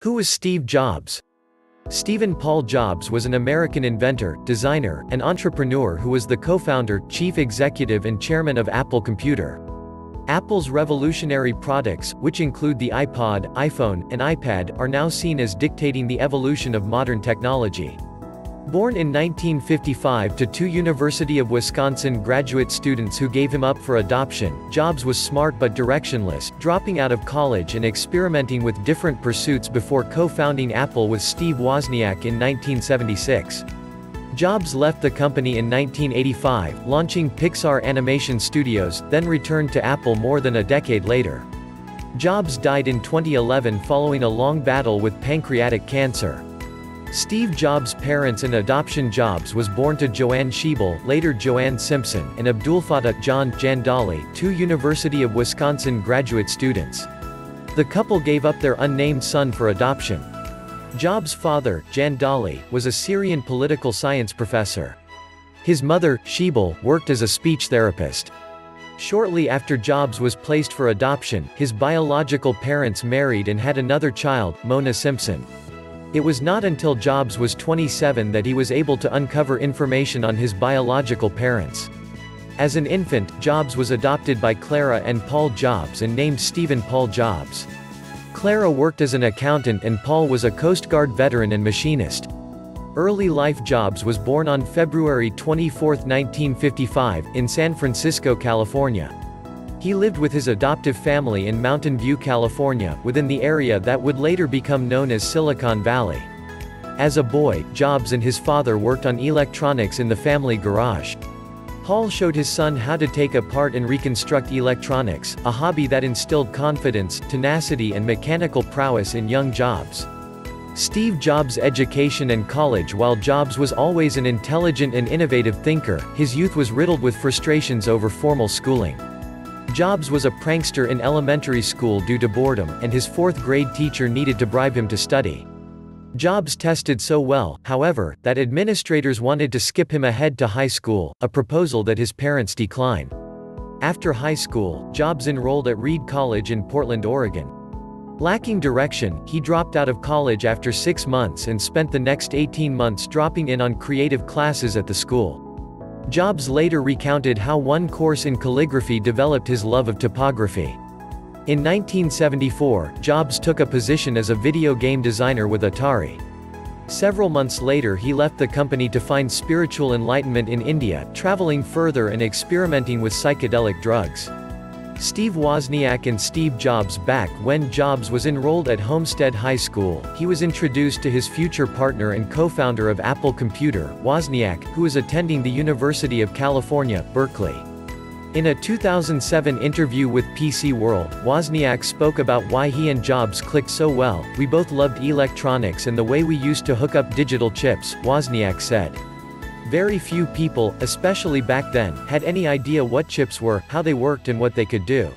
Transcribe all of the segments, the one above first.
Who was Steve Jobs? Stephen Paul Jobs was an American inventor, designer, and entrepreneur who was the co-founder, chief executive and chairman of Apple Computer. Apple's revolutionary products, which include the iPod, iPhone, and iPad, are now seen as dictating the evolution of modern technology. Born in 1955 to two University of Wisconsin graduate students who gave him up for adoption, Jobs was smart but directionless, dropping out of college and experimenting with different pursuits before co-founding Apple with Steve Wozniak in 1976. Jobs left the company in 1985, launching Pixar Animation Studios, then returned to Apple more than a decade later. Jobs died in 2011 following a long battle with pancreatic cancer. Steve Jobs' parents and adoption. Jobs was born to Joanne Schiebel, later Joanne Simpson, and Abdulfatah John Jandali, two University of Wisconsin graduate students. The couple gave up their unnamed son for adoption. Jobs' father, Jandali, was a Syrian political science professor. His mother, Schiebel, worked as a speech therapist. Shortly after Jobs was placed for adoption, his biological parents married and had another child, Mona Simpson. It was not until Jobs was 27 that he was able to uncover information on his biological parents. As an infant, Jobs was adopted by Clara and Paul Jobs and named Stephen Paul Jobs. Clara worked as an accountant and Paul was a Coast Guard veteran and machinist. Early life. Jobs was born on February 24, 1955, in San Francisco, California. He lived with his adoptive family in Mountain View, California, within the area that would later become known as Silicon Valley. As a boy, Jobs and his father worked on electronics in the family garage. Paul showed his son how to take apart and reconstruct electronics, a hobby that instilled confidence, tenacity and mechanical prowess in young Jobs. Steve Jobs' education and college. While Jobs was always an intelligent and innovative thinker, his youth was riddled with frustrations over formal schooling. Jobs was a prankster in elementary school due to boredom, and his fourth-grade teacher needed to bribe him to study. Jobs tested so well, however, that administrators wanted to skip him ahead to high school, a proposal that his parents declined. After high school, Jobs enrolled at Reed College in Portland, Oregon. Lacking direction, he dropped out of college after 6 months and spent the next 18 months dropping in on creative classes at the school. Jobs later recounted how one course in calligraphy developed his love of typography. In 1974, Jobs took a position as a video game designer with Atari. Several months later he left the company to find spiritual enlightenment in India, traveling further and experimenting with psychedelic drugs. Steve Wozniak and Steve Jobs. Back when Jobs was enrolled at Homestead High School, he was introduced to his future partner and co-founder of Apple Computer, Wozniak, who was attending the University of California, Berkeley. In a 2007 interview with PC World, Wozniak spoke about why he and Jobs clicked so well. "We both loved electronics and the way we used to hook up digital chips," Wozniak said. Very few people, especially back then, had any idea what chips were, how they worked and what they could do.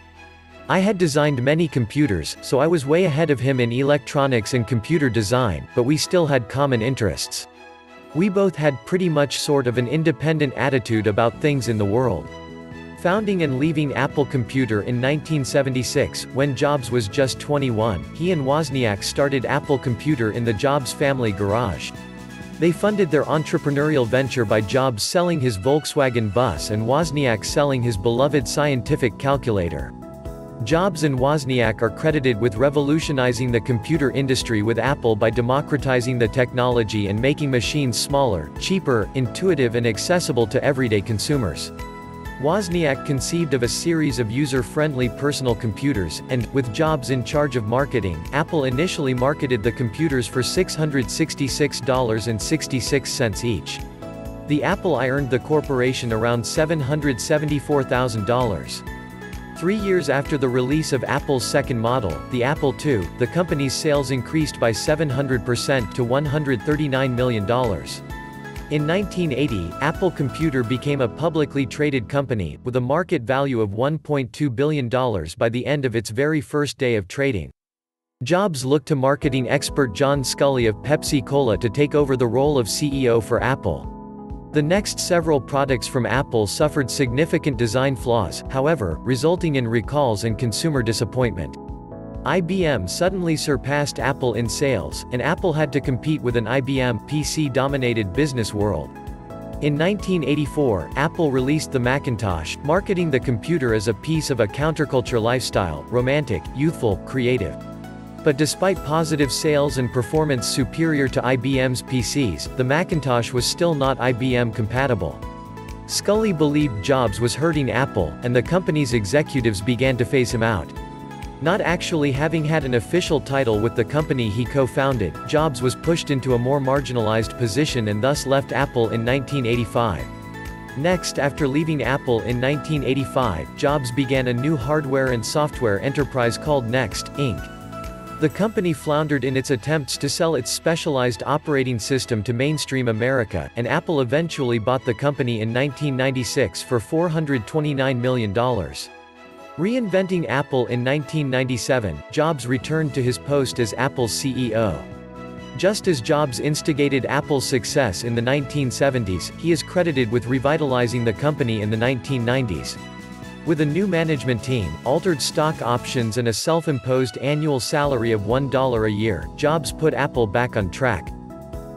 I had designed many computers, so I was way ahead of him in electronics and computer design, but we still had common interests. We both had pretty much sort of an independent attitude about things in the world. Founding and leaving Apple Computer in 1976, when Jobs was just 21, he and Wozniak started Apple Computer in the Jobs family garage. They funded their entrepreneurial venture by Jobs selling his Volkswagen bus and Wozniak selling his beloved scientific calculator. Jobs and Wozniak are credited with revolutionizing the computer industry with Apple by democratizing the technology and making machines smaller, cheaper, intuitive and accessible to everyday consumers. Wozniak conceived of a series of user-friendly personal computers, and, with Jobs in charge of marketing, Apple initially marketed the computers for $666.66 each. The Apple I earned the corporation around $774,000. 3 years after the release of Apple's second model, the Apple II, the company's sales increased by 700% to $139 million. In 1980, Apple Computer became a publicly traded company, with a market value of $1.2 billion by the end of its very first day of trading. Jobs looked to marketing expert John Sculley of Pepsi-Cola to take over the role of CEO for Apple. The next several products from Apple suffered significant design flaws, however, resulting in recalls and consumer disappointment. IBM suddenly surpassed Apple in sales, and Apple had to compete with an IBM PC-dominated business world. In 1984, Apple released the Macintosh, marketing the computer as a piece of a counterculture lifestyle, romantic, youthful, creative. But despite positive sales and performance superior to IBM's PCs, the Macintosh was still not IBM compatible. Scully believed Jobs was hurting Apple, and the company's executives began to phase him out. Not actually having had an official title with the company he co-founded, Jobs was pushed into a more marginalized position and thus left Apple in 1985. Next, after leaving Apple in 1985, Jobs began a new hardware and software enterprise called Next, Inc. The company floundered in its attempts to sell its specialized operating system to mainstream America, and Apple eventually bought the company in 1996 for $429 million. Reinventing Apple in 1997, Jobs returned to his post as Apple's CEO. Just as Jobs instigated Apple's success in the 1970s, he is credited with revitalizing the company in the 1990s. With a new management team, altered stock options and a self-imposed annual salary of $1 a year, Jobs put Apple back on track.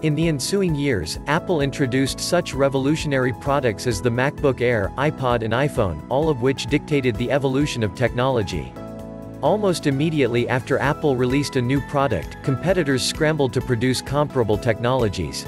In the ensuing years, Apple introduced such revolutionary products as the MacBook Air, iPod and iPhone, all of which dictated the evolution of technology. Almost immediately after Apple released a new product, competitors scrambled to produce comparable technologies.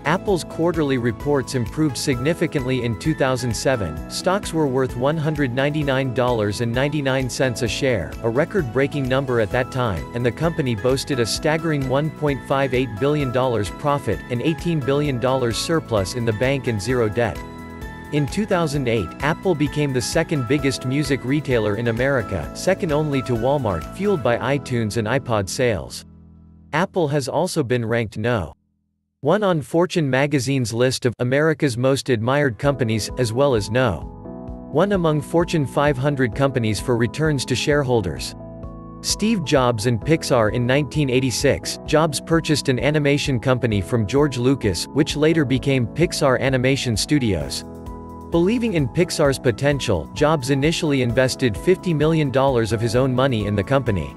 Apple's quarterly reports improved significantly in 2007, stocks were worth $199.99 a share, a record-breaking number at that time, and the company boasted a staggering $1.58 billion profit, an $18 billion surplus in the bank and zero debt. In 2008, Apple became the second biggest music retailer in America, second only to Walmart, fueled by iTunes and iPod sales. Apple has also been ranked No. 1 on Fortune magazine's list of America's most admired companies, as well as No. 1 among Fortune 500 companies for returns to shareholders. Steve Jobs and Pixar. In 1986, Jobs purchased an animation company from George Lucas, which later became Pixar Animation Studios. Believing in Pixar's potential, Jobs initially invested $50 million of his own money in the company.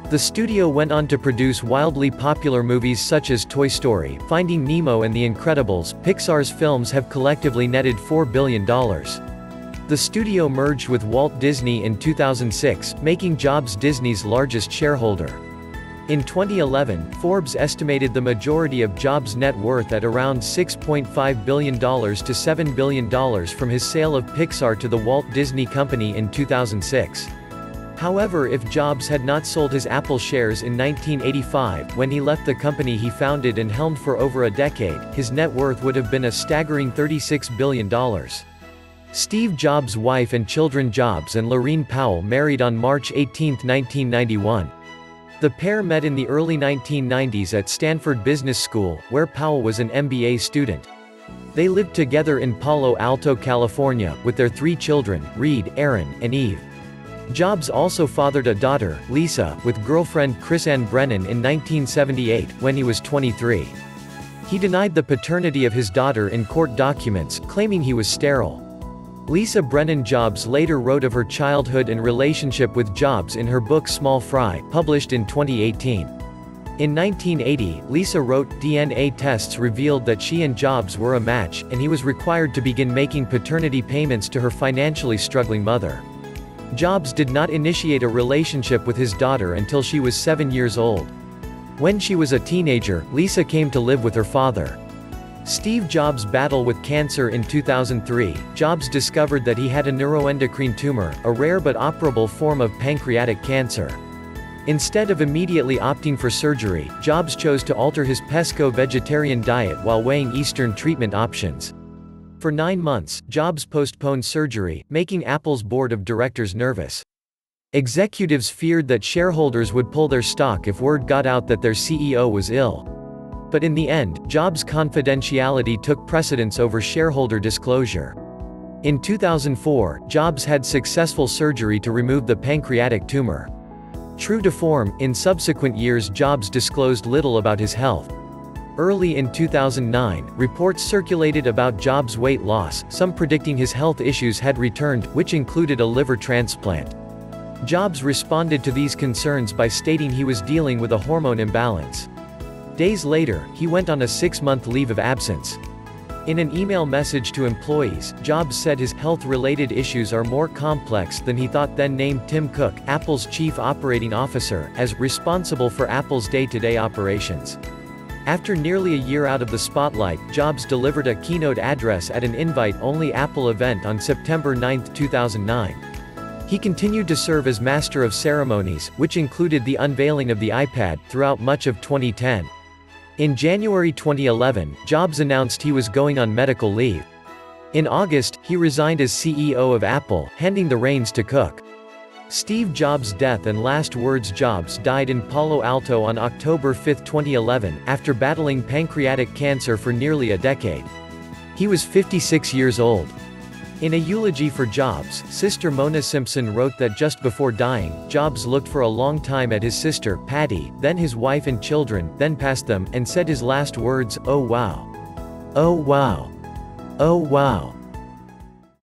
The studio went on to produce wildly popular movies such as Toy Story, Finding Nemo and The Incredibles. Pixar's films have collectively netted $4 billion. The studio merged with Walt Disney in 2006, making Jobs Disney's largest shareholder. In 2011, Forbes estimated the majority of Jobs' net worth at around $6.5 billion to $7 billion from his sale of Pixar to the Walt Disney Company in 2006. However, if Jobs had not sold his Apple shares in 1985, when he left the company he founded and helmed for over a decade, his net worth would have been a staggering $36 billion. Steve Jobs' wife and children Jobs and Laurene Powell married on March 18, 1991. The pair met in the early 1990s at Stanford Business School, where Powell was an MBA student. They lived together in Palo Alto, California, with their 3 children, Reed, Aaron, and Eve. Jobs also fathered a daughter, Lisa, with girlfriend Chris-Ann Brennan in 1978, when he was 23. He denied the paternity of his daughter in court documents, claiming he was sterile. Lisa Brennan Jobs later wrote of her childhood and relationship with Jobs in her book Small Fry, published in 2018. In 1980, Lisa wrote, DNA tests revealed that she and Jobs were a match, and he was required to begin making paternity payments to her financially struggling mother. Jobs did not initiate a relationship with his daughter until she was 7 years old. When she was a teenager, Lisa came to live with her father. Steve Jobs' battle with cancer. In 2003, Jobs discovered that he had a neuroendocrine tumor, a rare but operable form of pancreatic cancer. Instead of immediately opting for surgery, Jobs chose to alter his pesco-vegetarian diet while weighing Eastern treatment options. For 9 months, Jobs postponed surgery, making Apple's board of directors nervous. Executives feared that shareholders would pull their stock if word got out that their CEO was ill. But in the end, Jobs' confidentiality took precedence over shareholder disclosure. In 2004, Jobs had successful surgery to remove the pancreatic tumor. True to form, in subsequent years Jobs disclosed little about his health. Early in 2009, reports circulated about Jobs' weight loss, some predicting his health issues had returned, which included a liver transplant. Jobs responded to these concerns by stating he was dealing with a hormone imbalance. Days later, he went on a 6-month leave of absence. In an email message to employees, Jobs said his health-related issues are more complex than he thought, then named Tim Cook, Apple's chief operating officer, as responsible for Apple's day-to-day operations. After nearly a year out of the spotlight, Jobs delivered a keynote address at an invite-only Apple event on September 9, 2009. He continued to serve as master of ceremonies, which included the unveiling of the iPad, throughout much of 2010. In January 2011, Jobs announced he was going on medical leave. In August, he resigned as CEO of Apple, handing the reins to Cook. Steve Jobs' death and last words. Jobs died in Palo Alto on October 5, 2011, after battling pancreatic cancer for nearly a decade. He was 56 years old. In a eulogy for Jobs, sister Mona Simpson wrote that just before dying, Jobs looked for a long time at his sister, Patty, then his wife and children, then past them, and said his last words, "Oh wow. Oh wow. Oh wow."